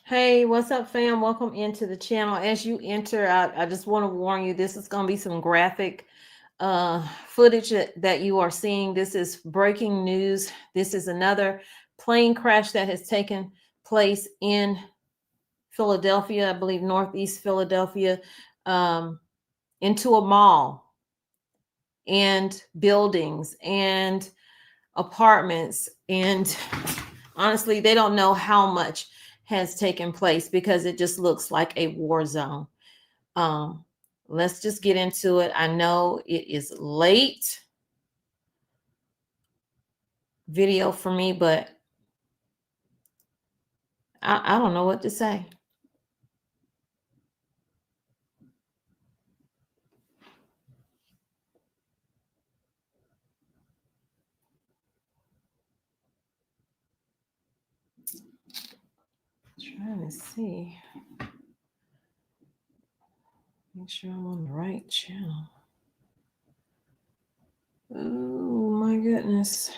Hey, what's up, fam? Welcome into the channel. As you enter, I just want to warn you, this is going to be some graphic footage that you are seeing. This is breaking news. This is another plane crash that has taken place in Philadelphia, I believe Northeast Philadelphia, into a mall and buildings and apartments. And honestly, they don't know how much has taken place because it just looks like a war zone. Let's just get into it. I know it is late video for me, but I don't know what to say. Trying to see. Make sure I'm on the right channel. Oh my goodness.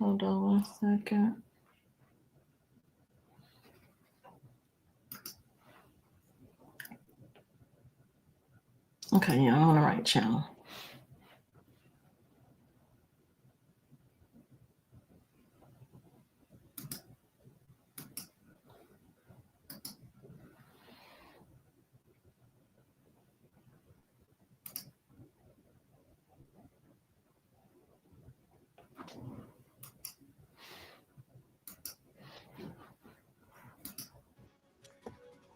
Hold on 1 second. Okay, yeah, I'm on the right channel.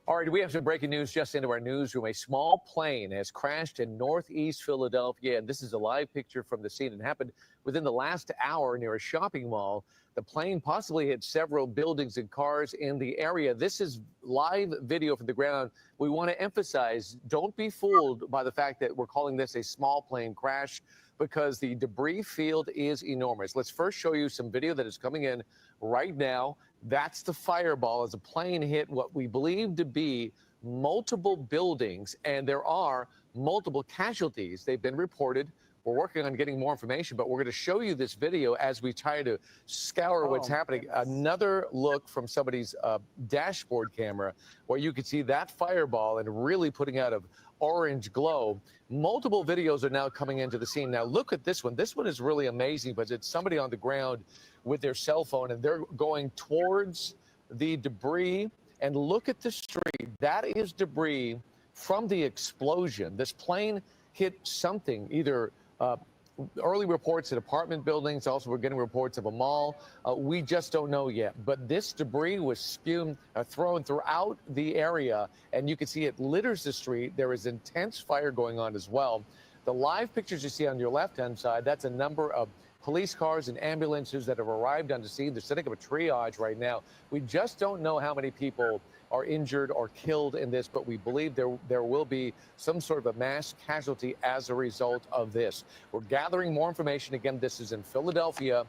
All right, we have some breaking news just into our newsroom. A small plane has crashed in Northeast Philadelphia, and this is a live picture from the scene. It happened within the last hour near a shopping mall. The plane possibly hit several buildings and cars in the area. This is live video from the ground. We want to emphasize, don't be fooled by the fact that we're calling this a small plane crash, because the debris field is enormous. Let's first show you some video that is coming in right now. That's the fireball as a plane hit what we believe to be multiple buildings, and there are multiple casualties. They've been reported. We're working on getting more information, but we're going to show you this video as we try to scour what's happening. Another look from somebody's dashboard camera where you can see that fireball and really putting out of orange glow. Multiple videos are now coming into the scene. Now look at this one. This one is really amazing, but it's somebody on the ground with their cell phone, and they're going towards the debris. And look at the street. That is debris from the explosion. This plane hit something, either early reports at apartment buildings. Also, we're getting reports of a mall. We just don't know yet. But this debris was thrown throughout the area, and you can see it litters the street. There is intense fire going on as well. The live pictures you see on your left-hand side, that's a number of police cars and ambulances that have arrived on the scene. They're setting up a triage right now. We just don't know how many people are injured or killed in this, but we believe there will be some sort of a mass casualty as a result of this. We're gathering more information. Again, this is in Philadelphia.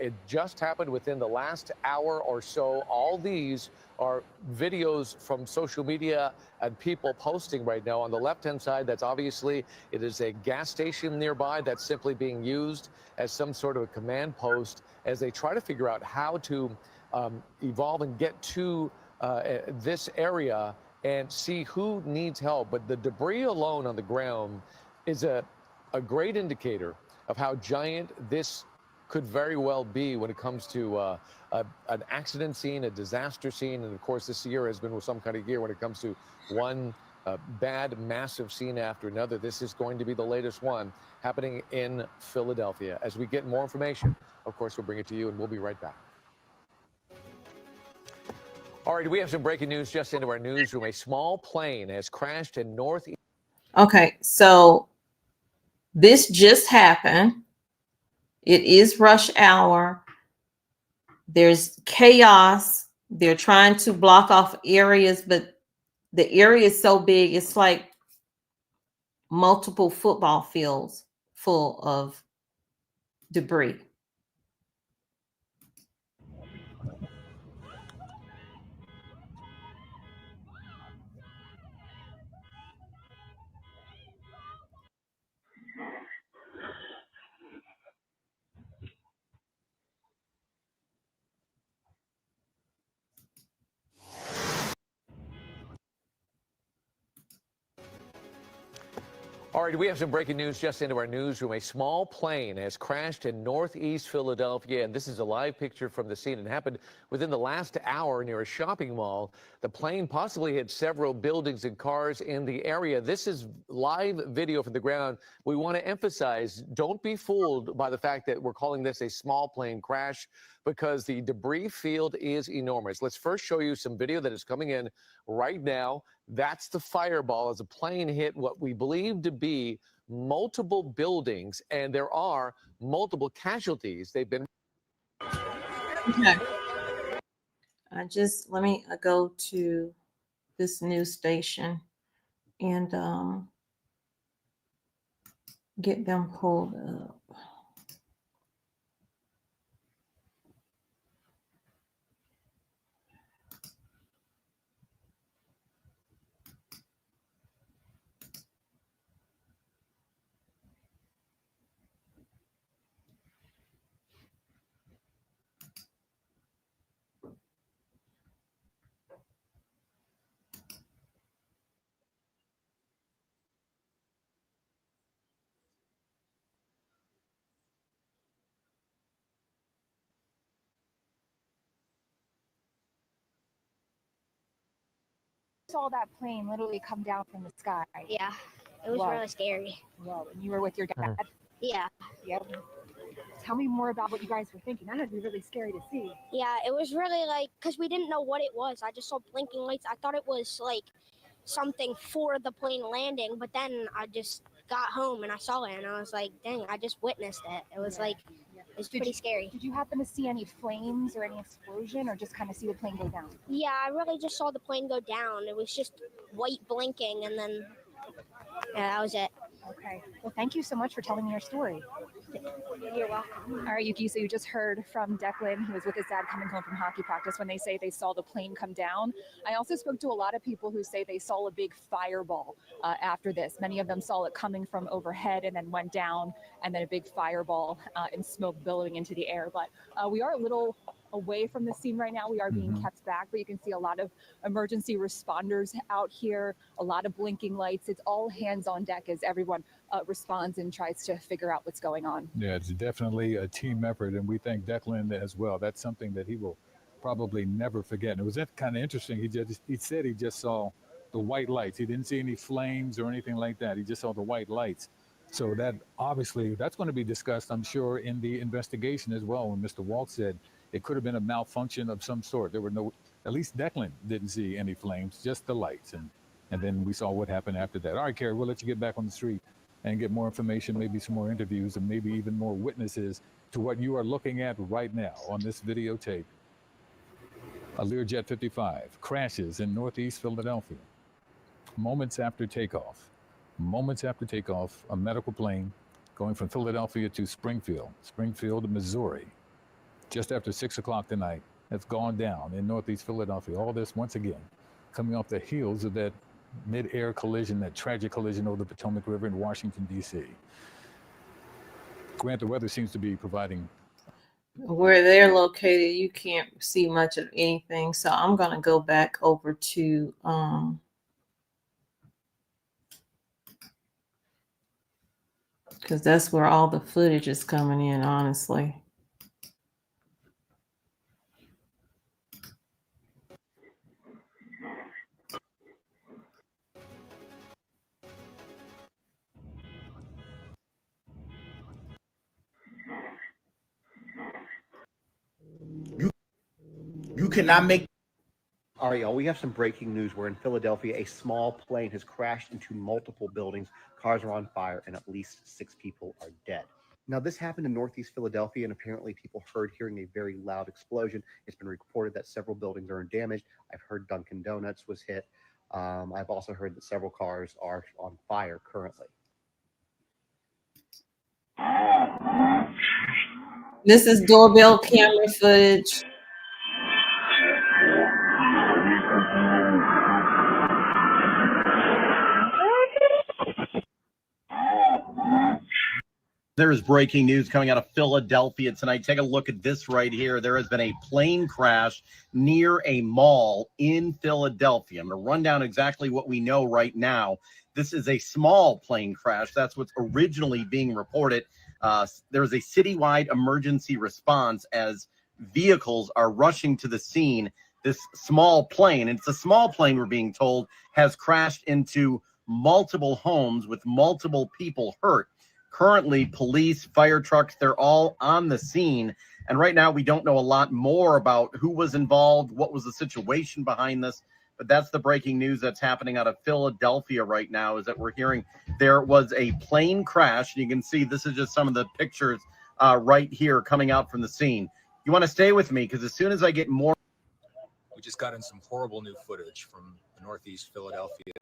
It just happened within the last hour or so. All these are videos from social media and people posting right now. On the left-hand side, that's obviously, it is a gas station nearby that's simply being used as some sort of a command post as they try to figure out how to evolve and get to this area and see who needs help. But the debris alone on the ground is a great indicator of how giant this could very well be when it comes to an accident scene, a disaster scene. And of course, this year has been some kind of year when it comes to one bad, massive scene after another. This is going to be the latest one happening in Philadelphia. As we get more information, of course, we'll bring it to you, and we'll be right back. All right, we have some breaking news just into our newsroom. A small plane has crashed in Northeast. Okay, so this just happened. It is rush hour. There's chaos They're trying to block off areas, but the area is so big, it's like multiple football fields full of debris. All right, we have some breaking news just into our newsroom. A small plane has crashed in northeast Philadelphia, and this is a live picture from the scene. It happened within the last hour near a shopping mall. The plane possibly hit several buildings and cars in the area. This is live video from the ground. We want to emphasize, don't be fooled by the fact that we're calling this a small plane crash, because the debris field is enormous. Let's first show you some video that is coming in right now. That's the fireball as a plane hit what we believe to be multiple buildings, and there are multiple casualties. They've been. Okay. Let me go to this news station and get them pulled up. Saw that plane literally come down from the sky. Yeah, it was really scary. Whoa, and you were with your dad? Yeah. Yep. Tell me more about what you guys were thinking. That would be really scary to see. Yeah, it was really like, because we didn't know what it was. I just saw blinking lights. I thought it was like something for the plane landing, but then I just got home and I saw it and I was like, dang, I just witnessed it. It was like, it's pretty scary. Did you happen to see any flames or any explosion, or just kind of see the plane go down? Yeah, I really just saw the plane go down. It was just white blinking, and then, yeah, that was it. Okay. Well, thank you so much for telling me your story. You're welcome. All right, Yuki, so you just heard from Declan. He was with his dad coming home from hockey practice when they say they saw the plane come down. I also spoke to a lot of people who say they saw a big fireball after this. Many of them saw it coming from overhead and then went down, and then a big fireball and smoke billowing into the air. But we are a little away from the scene right now. We are being kept back, but you can see a lot of emergency responders out here, a lot of blinking lights. It's all hands on deck as everyone responds and tries to figure out what's going on. Yeah, it's definitely a team effort, and we thank Declan as well. That's something that he will probably never forget. And it was kind of interesting. He said he just saw the white lights. He didn't see any flames or anything like that. He just saw the white lights. So that obviously that's going to be discussed, I'm sure, in the investigation as well. When Mr. Walt said it could have been a malfunction of some sort. There were no, at least Declan didn't see any flames, just the lights. And then we saw what happened after that. All right, Carrie, we'll let you get back on the street and get more information, maybe some more interviews, and maybe even more witnesses to what you are looking at right now on this videotape. A Learjet 55 crashes in northeast Philadelphia. Moments after takeoff, a medical plane going from Philadelphia to Springfield, Missouri, just after 6 o'clock tonight, has gone down in northeast Philadelphia. All this, once again, coming off the heels of that mid-air collision, that tragic collision over the Potomac River in Washington, D.C. Grant, the weather seems to be providing. Where they're located, you can't see much of anything. So I'm going to go back over to because that's where all the footage is coming in, honestly. You cannot make. All right, y'all, we have some breaking news. We're in Philadelphia. A small plane has crashed into multiple buildings. Cars are on fire, and at least 6 people are dead. Now, this happened in Northeast Philadelphia, and apparently people heard hearing a very loud explosion. It's been reported that several buildings are damaged. I've heard Dunkin' Donuts was hit. I've also heard that several cars are on fire currently. This is doorbell camera footage. There is breaking news coming out of Philadelphia tonight. Take a look at this right here. There has been a plane crash near a mall in Philadelphia. I'm going to run down exactly what we know right now. This is a small plane crash. That's what's originally being reported. There is a citywide emergency response as vehicles are rushing to the scene. This small plane, and it's a small plane we're being told, has crashed into multiple homes with multiple people hurt. Currently, police, fire trucks, they're all on the scene. And right now, we don't know a lot more about who was involved, what was the situation behind this. But that's the breaking news that's happening out of Philadelphia right now, is that we're hearing there was a plane crash. And you can see this is just some of the pictures right here coming out from the scene. You want to stay with me, because as soon as I get more. We just got in some horrible new footage from Northeast Philadelphia.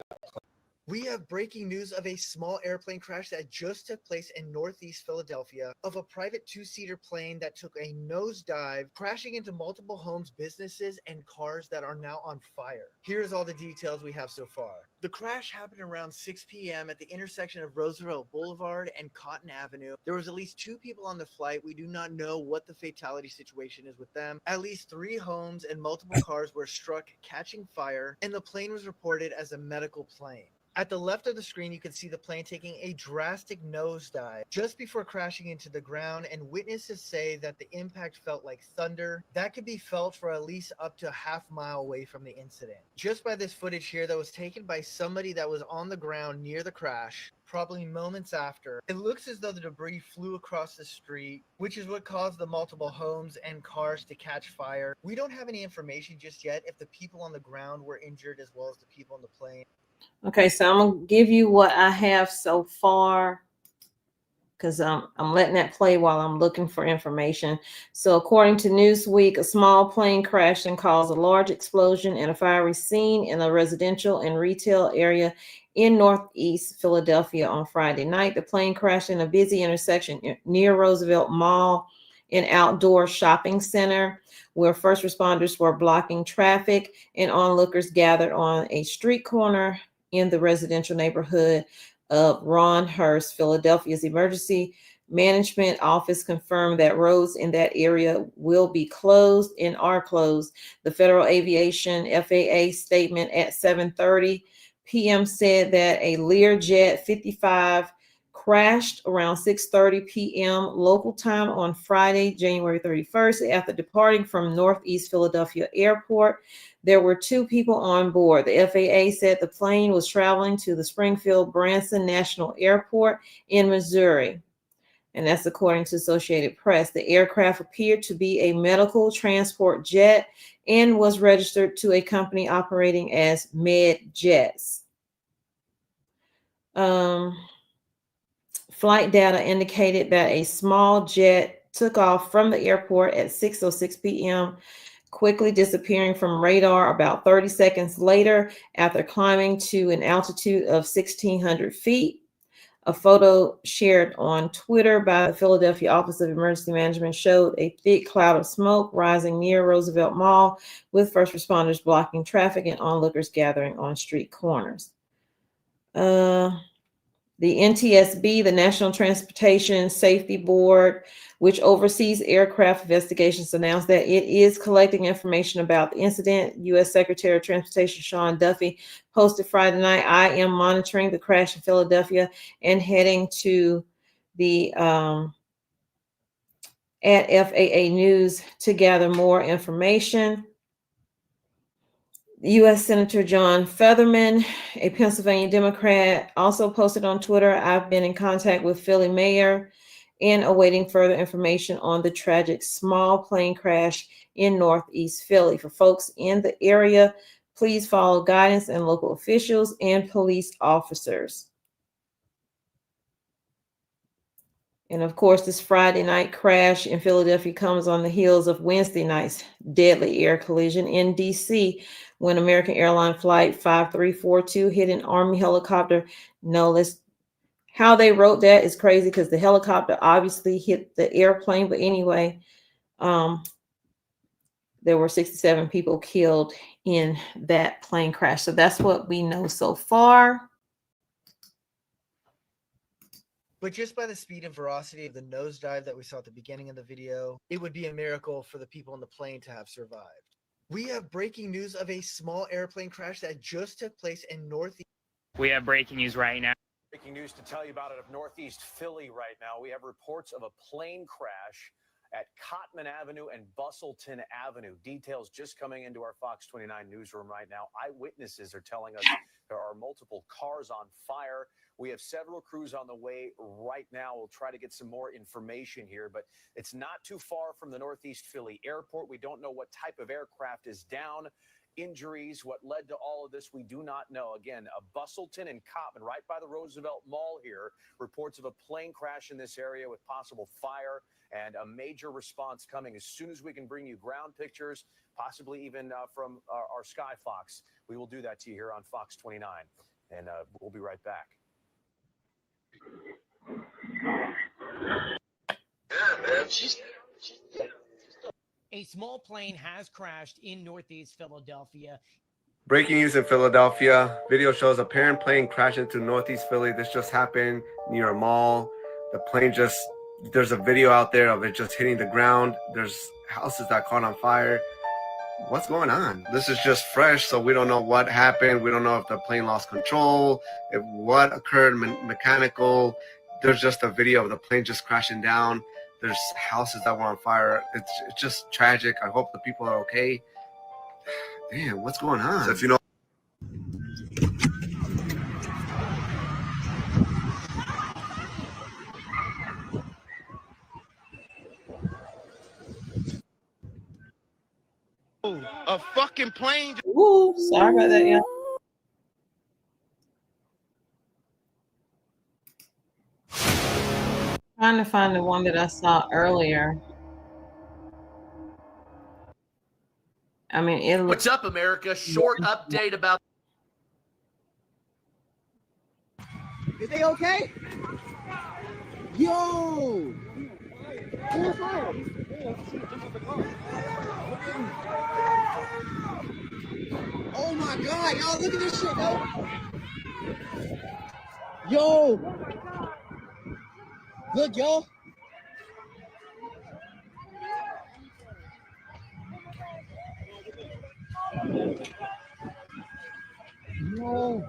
We have breaking news of a small airplane crash that just took place in Northeast Philadelphia of a private two-seater plane that took a nosedive, crashing into multiple homes, businesses, and cars that are now on fire. Here's all the details we have so far. The crash happened around 6 p.m. at the intersection of Roosevelt Boulevard and Cotton Avenue. There was at least 2 people on the flight. We do not know what the fatality situation is with them. At least 3 homes and multiple cars were struck, catching fire, and the plane was reported as a medical plane. At the left of the screen, you can see the plane taking a drastic nosedive just before crashing into the ground, and witnesses say that the impact felt like thunder that could be felt for at least up to a half-mile away from the incident. Just by this footage here that was taken by somebody that was on the ground near the crash, probably moments after, it looks as though the debris flew across the street, which is what caused the multiple homes and cars to catch fire. We don't have any information just yet if the people on the ground were injured as well as the people on the plane. Okay, so I'm gonna give you what I have so far, because I'm letting that play while I'm looking for information. So according to Newsweek, a small plane crashed and caused a large explosion and a fiery scene in a residential and retail area in Northeast Philadelphia on Friday night. The plane crashed in a busy intersection near Roosevelt Mall, an outdoor shopping center, where first responders were blocking traffic and onlookers gathered on a street corner in the residential neighborhood of Ronhurst. Philadelphia's emergency management office confirmed that roads in that area will be closed and are closed. The Federal Aviation FAA statement at 7:30 p.m. said that a Learjet 55 crashed around 6:30 p.m. local time on Friday, January 31st, after departing from Northeast Philadelphia Airport. There were 2 people on board. The FAA said the plane was traveling to the Springfield Branson National Airport in Missouri. And that's according to Associated Press. The aircraft appeared to be a medical transport jet and was registered to a company operating as MedJets. Flight data indicated that a small jet took off from the airport at 6:06 p.m., quickly disappearing from radar about 30 seconds later after climbing to an altitude of 1,600 feet. A photo shared on Twitter by the Philadelphia Office of Emergency Management showed a thick cloud of smoke rising near Roosevelt Mall, with first responders blocking traffic and onlookers gathering on street corners. The NTSB, the National Transportation Safety Board, which oversees aircraft investigations, announced that it is collecting information about the incident. U.S. Secretary of Transportation Sean Duffy posted Friday night, "I am monitoring the crash in Philadelphia and heading to the at FAA News to gather more information." U.S. Senator John Featherman, a Pennsylvania Democrat, also posted on Twitter, "I've been in contact with Philly mayor and awaiting further information on the tragic small plane crash in Northeast Philly. For folks in the area, please follow guidance and local officials and police officers." And of course, this Friday night crash in Philadelphia comes on the heels of Wednesday night's deadly air collision in DC when American Airlines Flight 5342 hit an Army helicopter. No, let's how they wrote that is crazy because the helicopter obviously hit the airplane. But anyway, there were 67 people killed in that plane crash. So that's what we know so far. But just by the speed and ferocity of the nosedive that we saw at the beginning of the video, it would be a miracle for the people on the plane to have survived. We have breaking news of a small airplane crash that just took place in Northeast. We have breaking news right now. Breaking news to tell you about it of Northeast Philly right now. We have reports of a plane crash at Cotman Avenue and Bustleton Avenue. Details just coming into our Fox 29 newsroom right now. Eyewitnesses are telling us there are multiple cars on fire. We have several crews on the way right now. We'll try to get some more information here, but it's not too far from the Northeast Philly airport. We don't know what type of aircraft is down. Injuries, what led to all of this, we do not know. Again, a Bustleton and Cotman, right by the Roosevelt Mall here. Reports of a plane crash in this area with possible fire and a major response coming as soon as we can bring you ground pictures, possibly even from our Skyfox. We will do that to you here on Fox 29, and we'll be right back. Yeah, man, she's A small plane has crashed in Northeast Philadelphia. Breaking news in Philadelphia. Video shows a parent plane crash into Northeast Philly. This just happened near a mall. The plane there's a video out there of it just hitting the ground. There's houses that caught on fire. What's going on? This is just fresh, so we don't know what happened. We don't know if the plane lost control, if what occurred mechanical. There's just a video of the plane just crashing down. There's houses that were on fire. It's just tragic. I hope the people are okay. Damn, what's going on? So if you know. a fucking plane. Ooh, sorry about that, y'all. Trying to find the one that I saw earlier. I mean, it looks. What's up, America? Short update about. Is they okay? Yo! Oh my God, y'all look at this shit, yo! Yo! Look, y'all. Yo.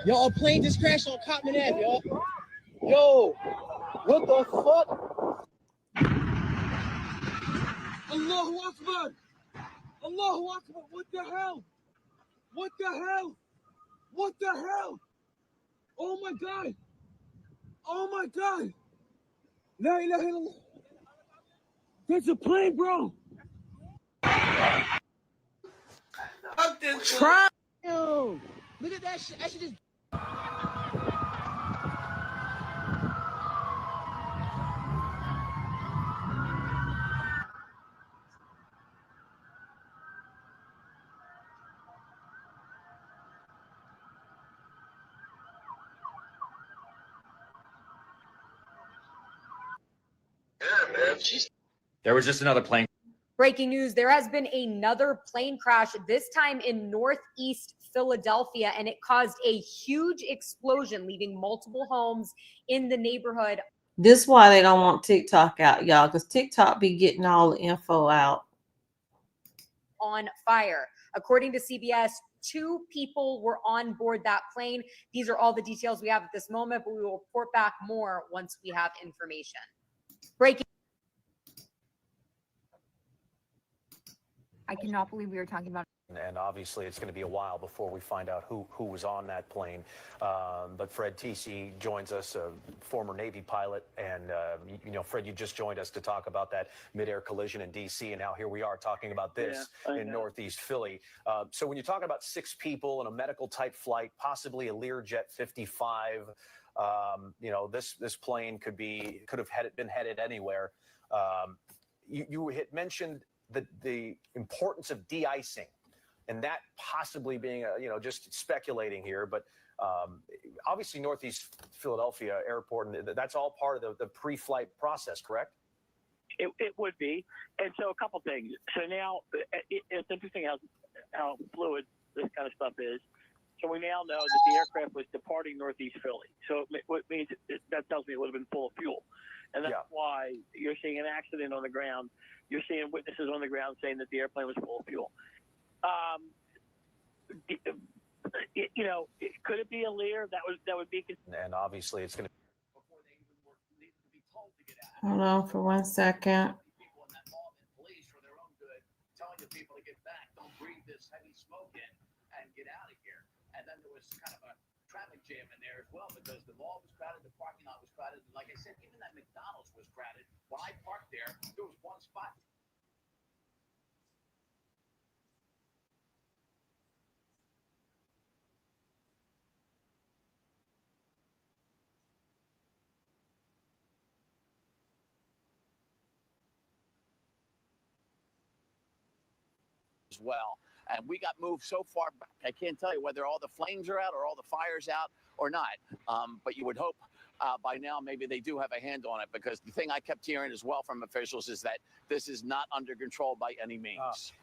Yo, a plane just crashed on Cotman Ave, y'all. Yo, what the fuck? Allahu Akbar! Allahu Akbar! What the hell? What the hell? What the hell? Oh my God! Oh my God! La ilaha illallah! There's a plane, bro! Try! Yo, look at that shit! That shit just. There was just another plane. Breaking news, there has been another plane crash, this time in Northeast Philadelphia, and it caused a huge explosion, leaving multiple homes in the neighborhood. This is why they don't want TikTok out, y'all, because TikTok be getting all the info out. On fire. According to CBS, 2 people were on board that plane. These are all the details we have at this moment, but we will report back more once we have information. Breaking. I cannot believe we were talking about. And obviously, it's going to be a while before we find out who was on that plane. But Fred TC joins us, a former Navy pilot. And, you know, Fred, you just joined us to talk about that midair collision in D.C. And now here we are talking about this in Northeast Philly. So when you're talking about 6 people in a medical type flight, possibly a Learjet 55, You know, this plane could have been headed anywhere. You had mentioned the importance of de-icing, and that possibly being just speculating here, but obviously Northeast Philadelphia Airport, and that's all part of the pre-flight process, correct? It would be. And so a couple things. So now it's interesting how fluid this kind of stuff is. So we now know that the aircraft was departing Northeast Philly. So what means that tells me it would have been full of fuel. And that's why you're seeing an accident on the ground. You're seeing witnesses on the ground saying that the airplane was full of fuel. Could it be a Lear? That would be. And obviously it's going to. Hold on for 1 second. Telling the people to get back, don't breathe this heavy smoke in and get out of here. And then there was kind of a traffic jam in there as well because the mall was crowded, the parking lot was crowded. And like I said, even that McDonald's was crowded. When I parked there was one spot. As well. And we got moved so far back, I can't tell you whether all the flames are out or all the fire's out or not. But you would hope by now maybe they do have a hand on it, because the thing I kept hearing as well from officials is that this is not under control by any means.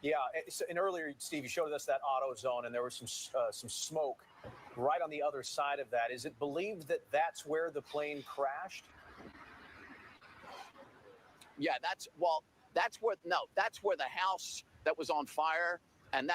And earlier, Steve, you showed us that auto zone, and there was some smoke right on the other side of that. Is it believed that that's where the plane crashed? Yeah, that's where the house that was on fire, and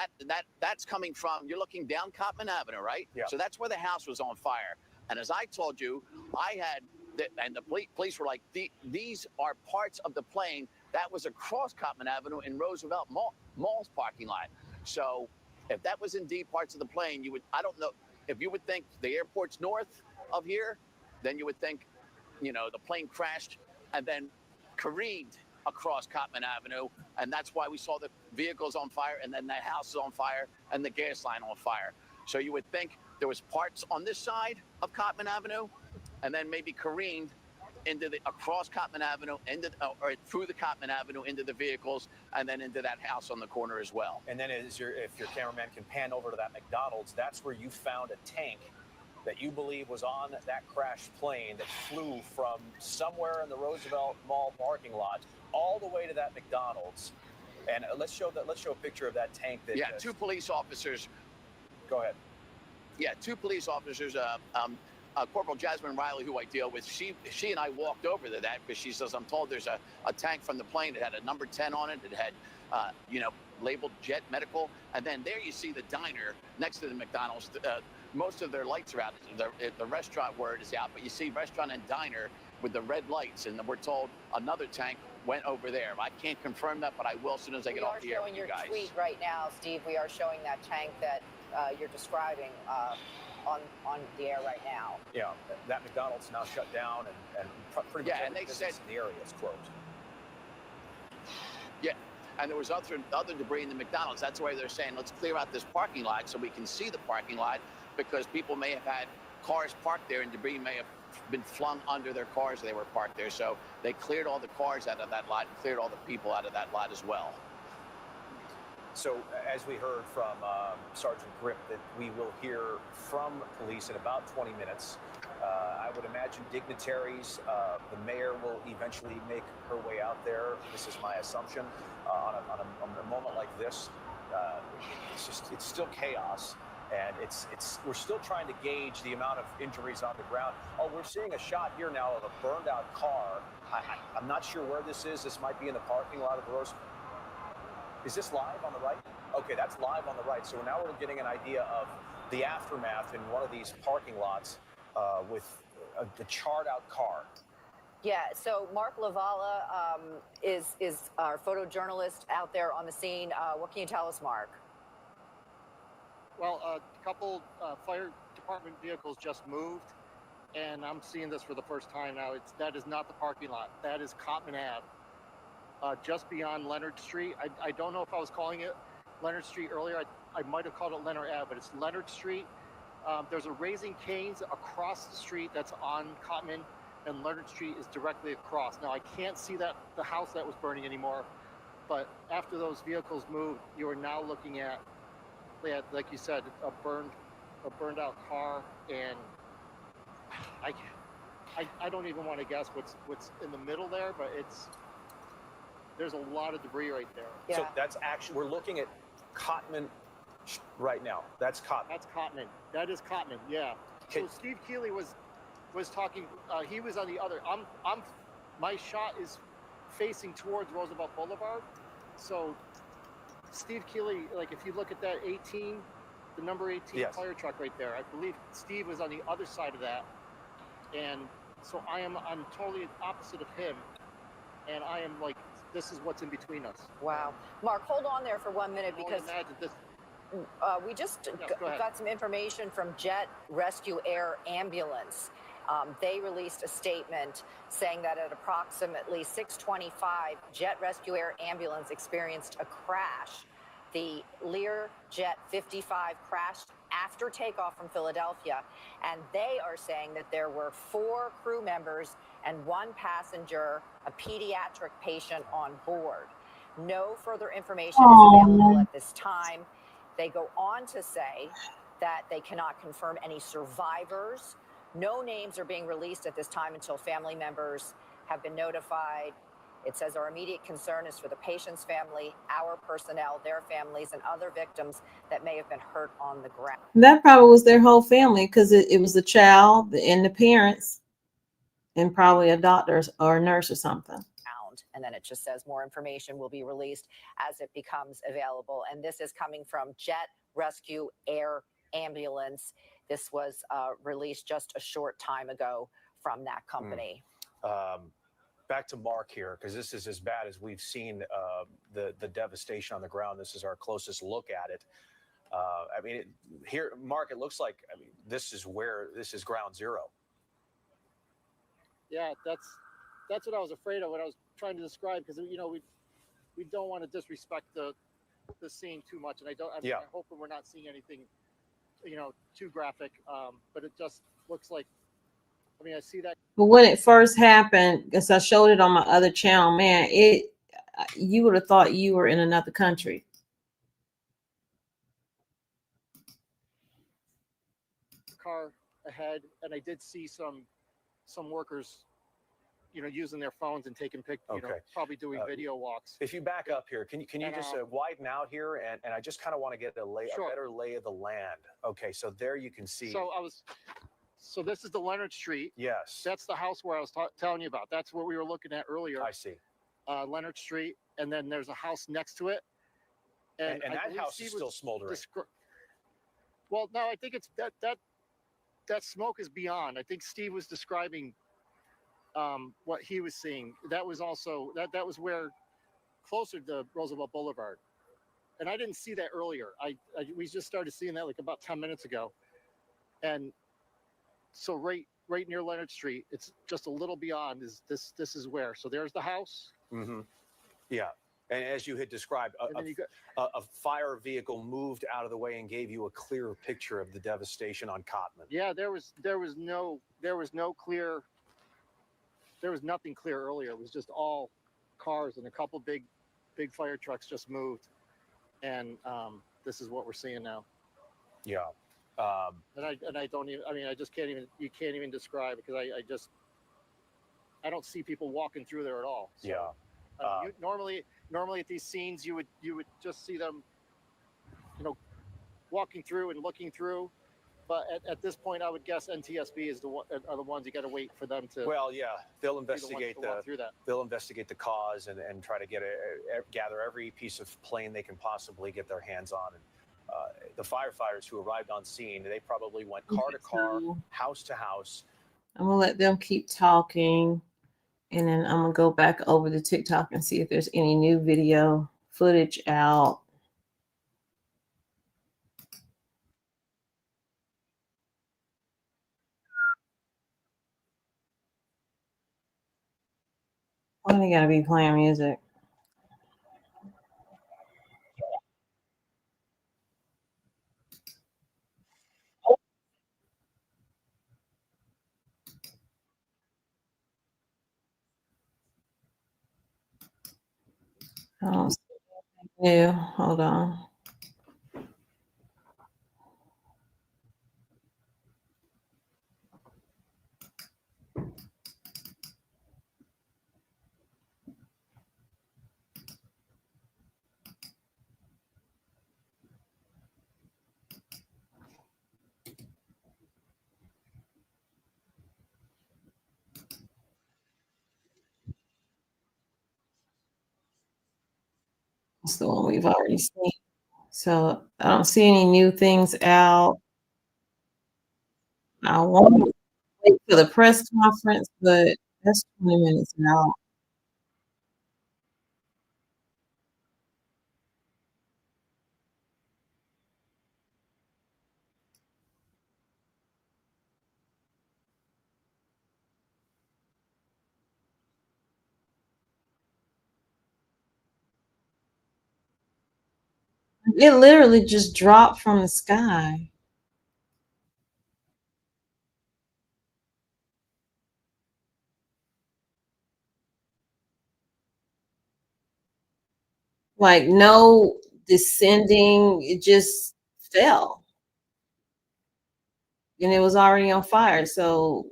that's coming from, you're looking down Cotman Avenue, right? Yeah. So that's where the house was on fire. And as I told you, and the police were like, these are parts of the plane that was across Cotman Avenue in Roosevelt Mall's parking lot. So if that was indeed parts of the plane, I don't know, if you would think the airport's north of here, then you would think, the plane crashed and then careened across Cotman Avenue, and that's why we saw the vehicles on fire, and then the house is on fire, and the gas line on fire. So you would think there was parts on this side of Cotman Avenue, and then maybe careened across Cotman Avenue, or through the Cotman Avenue into the vehicles, and then into that house on the corner as well. And then if your cameraman can pan over to that McDonald's, that's where you found a tank that you believe was on that crashed plane that flew from somewhere in the Roosevelt Mall parking lot all the way to that McDonald's. And let's show a picture of that tank. Two police officers. Go ahead. Yeah, two police officers. Corporal Jasmine Riley, who I deal with, she and I walked over to that because she says, I'm told there's a tank from the plane that had a number 10 on it. It had, labeled Jet Medical. And then there you see the diner next to the McDonald's. Most of their lights are out. The restaurant word is out, but you see restaurant and diner with the red lights, and we're told another tank went over there. I can't confirm that, but I will as soon as I get off the air with you guys. We are showing your tweet right now, Steve. We are showing that tank that you're describing on the air right now. Yeah, that McDonald's now shut down, and pretty much every business in the area is closed. Yeah, and there was other debris in the McDonald's. That's why they're saying, let's clear out this parking lot so we can see the parking lot, because people may have had cars parked there and debris may have been flung under their cars they were parked there. So they cleared all the cars out of that lot and cleared all the people out of that lot as well. So as we heard from Sergeant Grip, that we will hear from police in about 20 minutes. I would imagine dignitaries, the mayor will eventually make her way out there. This is my assumption. On a moment like this, it's still chaos. And we're still trying to gauge the amount of injuries on the ground. Oh, we're seeing a shot here now of a burned out car. I'm not sure where this is. This might be in the parking lot of the Rose. Is this live on the right? Okay, that's live on the right. So now we're getting an idea of the aftermath in one of these parking lots with a charred out car. Yeah, so Mark Lavala is our photojournalist out there on the scene. What can you tell us, Mark? Well, a couple fire department vehicles just moved, and I'm seeing this for the first time now. That is not the parking lot. That is Cotman Ave, just beyond Leonard Street. I don't know if I was calling it Leonard Street earlier. I might have called it Leonard Ave, but it's Leonard Street. There's a Raising Cane's across the street that's on Cotman, and Leonard Street is directly across. Now I can't see the house that was burning anymore, but after those vehicles moved, you are now looking at, like you said, a burned out car, and I don't even want to guess what's in the middle there, but there's a lot of debris right there. Yeah. So that's actually, we're looking at Cotman right now. That's Cotman. That's Cotman. That is Cotman. Yeah. So Steve Keeley was talking. He was on the other. My shot is facing towards Roosevelt Boulevard. So Steve Keeley, like if you look at that 18, the number 18 fire truck right there, I believe Steve was on the other side of that, and so I'm totally opposite of him, and I am like, this is what's in between us. Wow. Mark, hold on there for 1 minute because we just got some information from Jet Rescue Air Ambulance. They released a statement saying that at approximately 6:25, Jet Rescue Air Ambulance experienced a crash. The Lear Jet 55 crashed after takeoff from Philadelphia, and they are saying that there were 4 crew members and 1 passenger, a pediatric patient on board. No further information is available at this time. They go on to say that they cannot confirm any survivors. No names are being released at this time until family members have been notified. It says our immediate concern is for the patient's family, our personnel, their families, and other victims that may have been hurt on the ground. That probably was their whole family, because it was the child and the parents and probably a doctor or a nurse or something. And then it just says more information will be released as it becomes available. And this is coming from Jet Rescue Air Ambulance. This was released just a short time ago from that company. Back to Mark here, because this is as bad as we've seen the devastation on the ground. This is our closest look at it. I mean, here, Mark, it looks like, I mean, this is ground zero. Yeah, that's what I was afraid of when I was trying to describe, because we don't want to disrespect the scene too much, and I'm hoping we're not seeing anything too graphic, but it just looks like, I mean, I see that. But when it first happened, because I showed it on my other channel, man, you would have thought you were in another country. Car ahead, and I did see some workers using their phones and taking pictures, probably doing video walks. If you back up here, can you just widen out here, and I just kind of want to get a better lay of the land. Okay, so there you can see. So this is the Leonard Street. Yes. That's the house where I was telling you about. That's what we were looking at earlier. I see. Leonard Street, and then there's a house next to it. And that house is still smoldering. Well, no, I think it's that smoke is beyond. I think Steve was describing what he was seeing. That was also that was where closer to Roosevelt Boulevard, and I didn't see that earlier. We just started seeing that like about 10 minutes ago, and so right near Leonard Street, it's just a little beyond. This is where? So there's the house. Mm-hmm. Yeah, and as you had described, a fire vehicle moved out of the way and gave you a clearer picture of the devastation on Cotman. Yeah, there was nothing clear earlier. It was just all cars, and a couple big fire trucks just moved, and this is what we're seeing now. Yeah. And I don't even, I mean, I just can't even, you can't even describe, because I don't see people walking through there at all. So, yeah. Normally at these scenes, you would just see them, walking through and looking through. But at this point, I would guess NTSB are the ones you got to wait for them to. Well, yeah, they'll investigate they'll investigate the cause and try to gather every piece of plane they can possibly get their hands on. And the firefighters who arrived on scene, they probably went car to car, house to house. I'm gonna let them keep talking, and then I'm gonna go back over to TikTok and see if there's any new video footage out. Why they gotta be playing music? I don't see anything new. Hold on. It's the one we've already seen. So I don't see any new things out. I want to wait for the press conference, but that's 20 minutes out. It literally just dropped from the sky. Like no descending, it just fell. And it was already on fire. So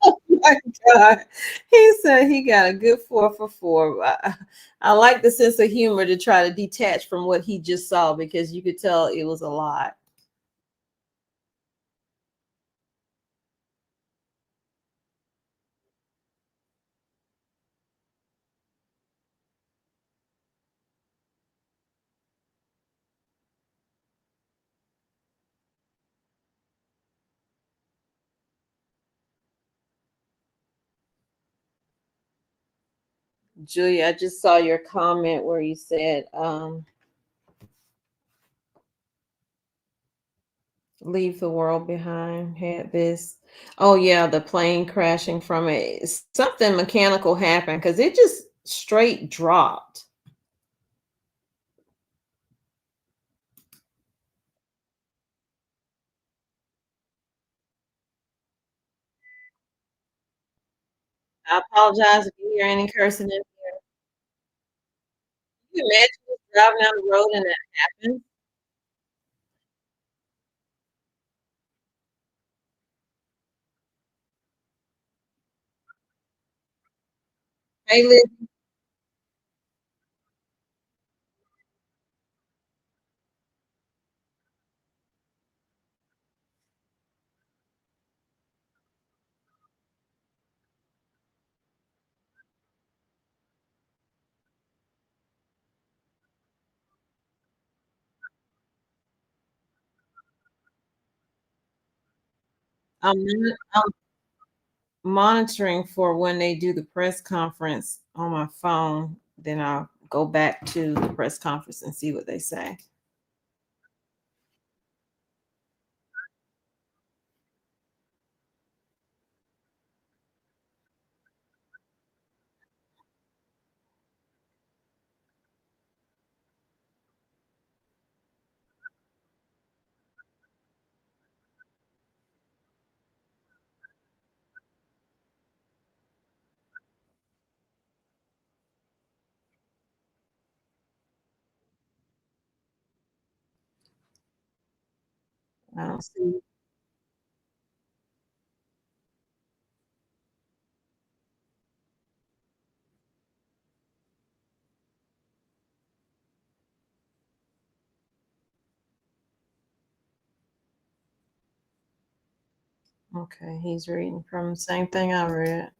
oh my God. He said he got a good 4 for 4. I like the sense of humor to try to detach from what he just saw because you could tell it was a lot. Julia, I just saw your comment where you said, leave the world behind, had this. Oh yeah, the plane crashing from it. Something mechanical happened because it just straight dropped. I apologize if you hear any cursing in here. Can you imagine just driving down the road and that happens? Hey, Liz, I'm monitoring for when they do the press conference on my phone. Then I'll go back to the press conference and see what they say. I don't see. Okay, he's reading from the same thing I read.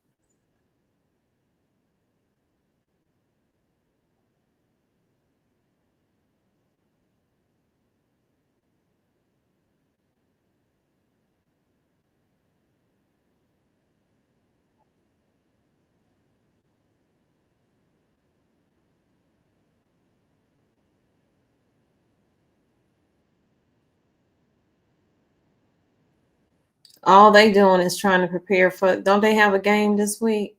All they doing is trying to prepare for, don't they have a game this week?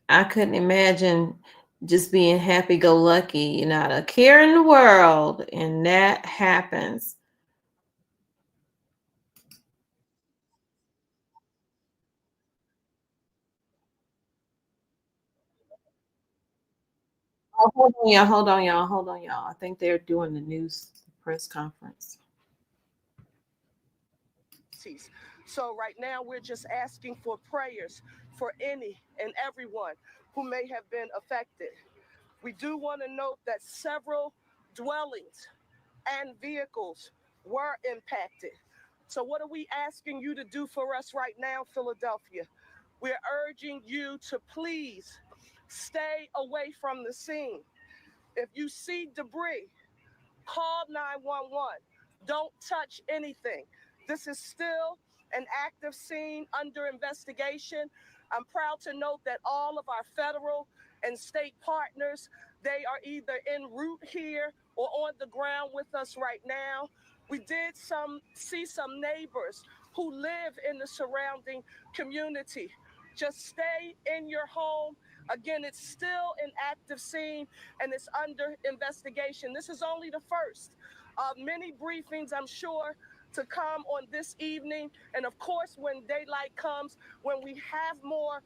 I couldn't imagine just being happy go lucky, not a care in the world, and that happens. Oh, hold on, y'all. Hold on, y'all. Hold on, y'all. I think they're doing the news press conference. So right now we're just asking for prayers for any and everyone who may have been affected. We do want to note that several dwellings and vehicles were impacted. So what are we asking you to do for us right now, Philadelphia? We're urging you to please stay away from the scene. If you see debris, call 911. Don't touch anything. This is still an active scene under investigation. I'm proud to note that all of our federal and state partners, they are either en route here or on the ground with us right now. We did see some neighbors who live in the surrounding community. Just stay in your home. Again, it's still an active scene and it's under investigation. This is only the first of many briefings, I'm sure, to come on this evening. And of course, when daylight comes, when we have more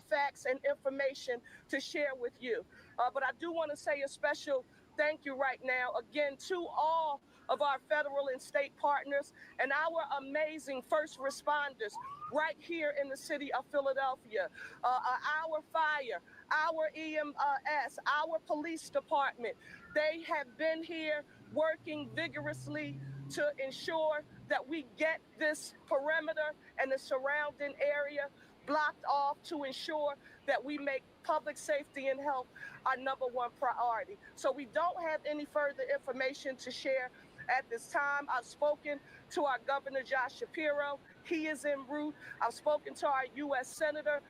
facts and information to share with you. But I do want to say a special thank you right now, again, to all of our federal and state partners and our amazing first responders right here in the city of Philadelphia. Our fire, our EMS, our police department, they have been here working vigorously to ensure that we get this perimeter and the surrounding area blocked off to ensure that we make public safety and health our #1 priority. So we don't have any further information to share at this time. I've spoken to our Governor Josh Shapiro. He is en route. I've spoken to our U.S. Senator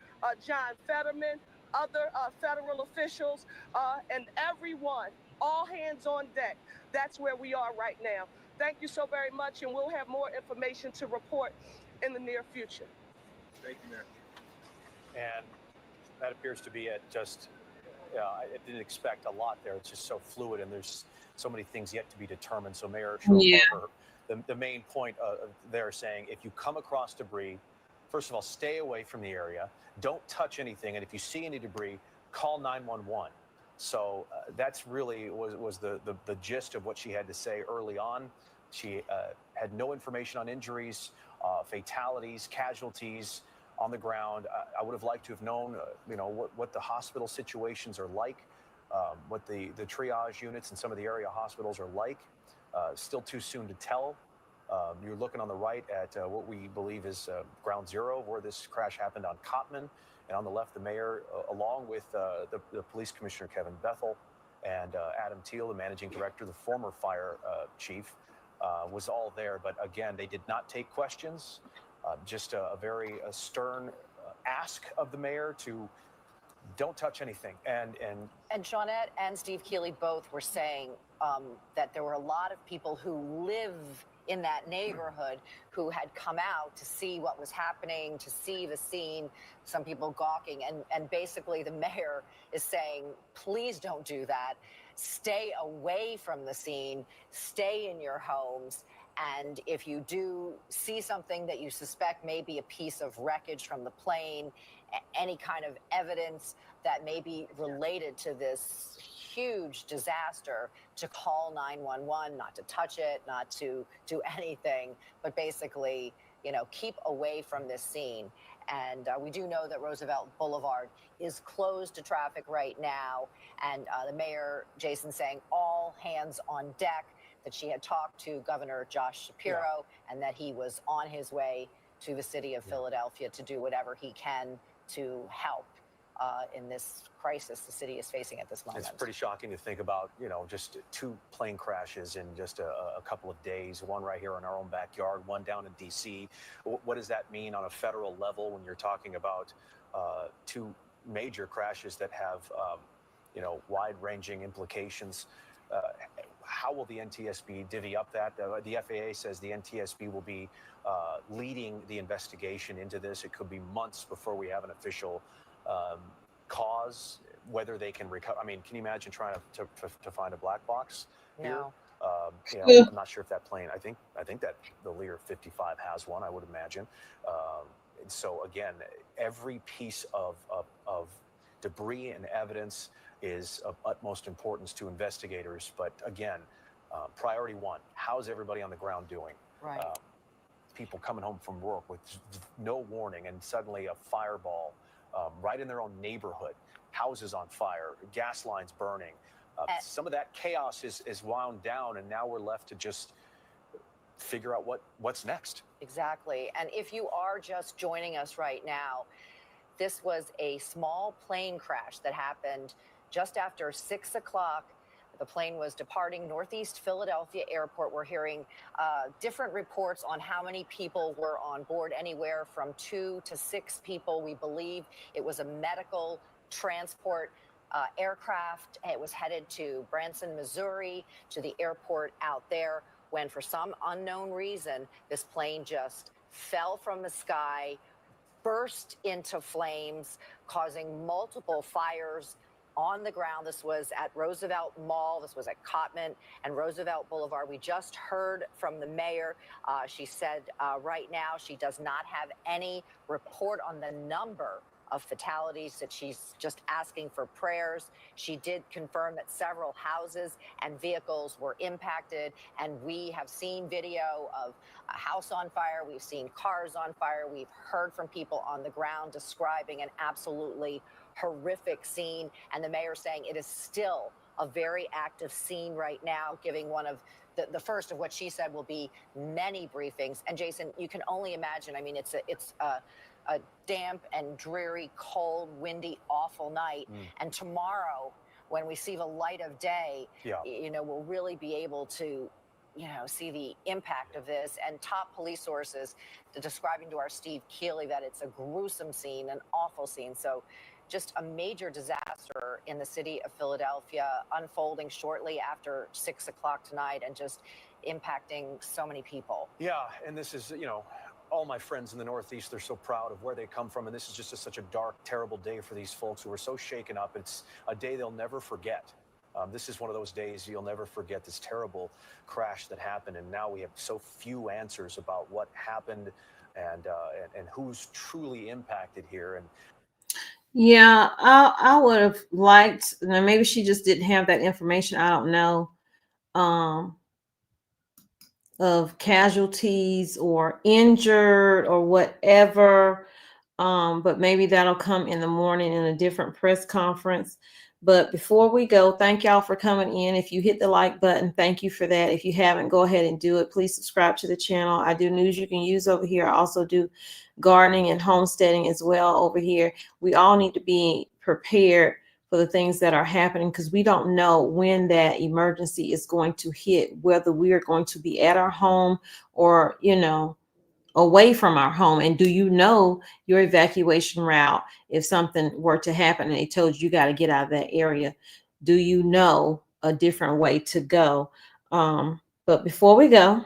John Fetterman, other federal officials, and everyone, all hands on deck. That's where we are right now. Thank you so very much, and we'll have more information to report in the near future. Thank you, Mayor. And that appears to be it. Just, I didn't expect a lot there. It's just so fluid, and there's so many things yet to be determined. So Mayor Parker, the main point there saying, if you come across debris, first of all, stay away from the area. Don't touch anything. And if you see any debris, call 911. So that's really was the gist of what she had to say early on. She had no information on injuries, fatalities, casualties on the ground. I would have liked to have known, what the hospital situations are like, what the triage units in some of the area hospitals are like. Still too soon to tell. You're looking on the right at what we believe is ground zero, where this crash happened on Cotman. And on the left, the mayor, along with the police commissioner, Kevin Bethel, and Adam Teal, the managing director, the former fire chief, was all there. But again, they did not take questions. Just a very stern ask of the mayor to don't touch anything. And Shawnette and Steve Keeley both were saying that there were a lot of people who live in that neighborhood who had come out to see what was happening, to see the scene, some people gawking. And basically the mayor is saying, please don't do that. Stay away from the scene, stay in your homes. And if you do see something that you suspect may be a piece of wreckage from the plane, any kind of evidence that may be related to this huge disaster to call 911, not to touch it, not to do anything, but basically, you know, keep away from this scene. And we do know that Roosevelt Boulevard is closed to traffic right now. And the mayor, Jason, saying all hands on deck, that she had talked to Governor Josh Shapiro and that he was on his way to the city of Philadelphia to do whatever he can to help in this crisis the city is facing at this moment. It's pretty shocking to think about, you know, just 2 plane crashes in just a couple of days, one right here in our own backyard, one down in D.C. What does that mean on a federal level when you're talking about 2 major crashes that have, you know, wide-ranging implications? How will the NTSB divvy up that? The FAA says the NTSB will be leading the investigation into this. It could be months before we have an official cause, whether they can recover. I mean, can you imagine trying to find a black box here? You know, I'm not sure if that plane, I think that the Lear 55 has one, I would imagine. And so again, every piece of debris and evidence is of utmost importance to investigators. But again, priority 1, how's everybody on the ground doing? Right. People coming home from work with no warning and suddenly a fireball right in their own neighborhood, houses on fire, gas lines burning. Some of that chaos is wound down, and now we're left to just figure out what's next. Exactly. And if you are just joining us right now, this was a small plane crash that happened just after 6 o'clock. The plane was departing Northeast Philadelphia Airport. We're hearing different reports on how many people were on board, anywhere from 2 to 6 people. We believe it was a medical transport aircraft. It was headed to Branson, Missouri, to the airport out there, when for some unknown reason, this plane just fell from the sky, burst into flames, causing multiple fires on the ground. This was at Roosevelt Mall. This was at Cottman and Roosevelt Boulevard. We just heard from the mayor. She said right now she does not have any report on the number of fatalities, that she's just asking for prayers. She did confirm that several houses and vehicles were impacted, and we have seen video of a house on fire. We've seen cars on fire. We've heard from people on the ground describing an absolutely horrific scene, and the mayor saying it is still a very active scene right now, giving one of the first of what she said will be many briefings. And Jason, you can only imagine. I mean, it's a damp and dreary, cold, windy, awful night. And tomorrow, when we see the light of day, you know, we'll really be able to, you know, see the impact of this. And top police sources describing to our Steve Keeley that it's a gruesome scene, an awful scene. So just a major disaster in the city of Philadelphia unfolding shortly after 6 o'clock tonight, and just impacting so many people. Yeah, and this is, you know, all my friends in the Northeast, they're so proud of where they come from, and this is just such a dark, terrible day for these folks who are so shaken up. It's a day they'll never forget. This is one of those days you'll never forget, this terrible crash that happened, and now we have so few answers about what happened and who's truly impacted here. And yeah, I would have liked, now maybe she just didn't have that information, I don't know, of casualties or injured or whatever. But maybe that'll come in the morning in a different press conference. But before we go, thank y'all for coming in. If you hit the like button, thank you for that. If you haven't, go ahead and do it. Please subscribe to the channel. I do news you can use over here. I also do gardening and homesteading as well over here. We all need to be prepared for the things that are happening, because we don't know when that emergency is going to hit, whether we are going to be at our home or, you know, away from our home. And do you know your evacuation route? If something were to happen and they told you got to get out of that area, do you know a different way to go? But before we go,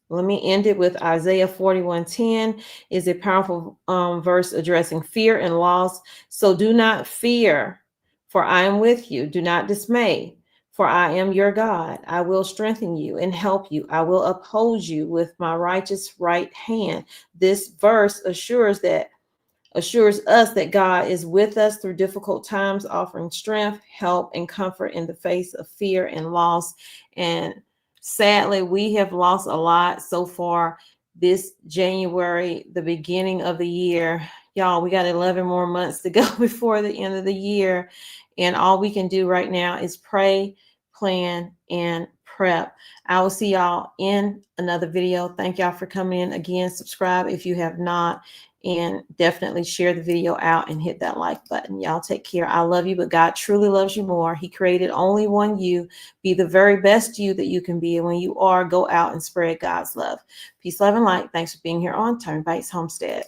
let me end it with Isaiah 41:10 is a powerful verse addressing fear and loss. So do not fear, for I am with you. Do not dismay, for I am your God. I will strengthen you and help you. I will uphold you with my righteous right hand. This verse assures that assures us that God is with us through difficult times, offering strength, help, and comfort in the face of fear and loss. And sadly, we have lost a lot so far this January, the beginning of the year. Y'all, we got 11 more months to go before the end of the year. And all we can do right now is pray, plan, and prep. I will see y'all in another video. Thank y'all for coming in. Again, subscribe if you have not, and definitely share the video out and hit that like button. Y'all take care. I love you, but God truly loves you more. He created only one you. Be the very best you that you can be. And when you are, go out and spread God's love. Peace, love, and light. Thanks for being here on Tommy Bites Homestead.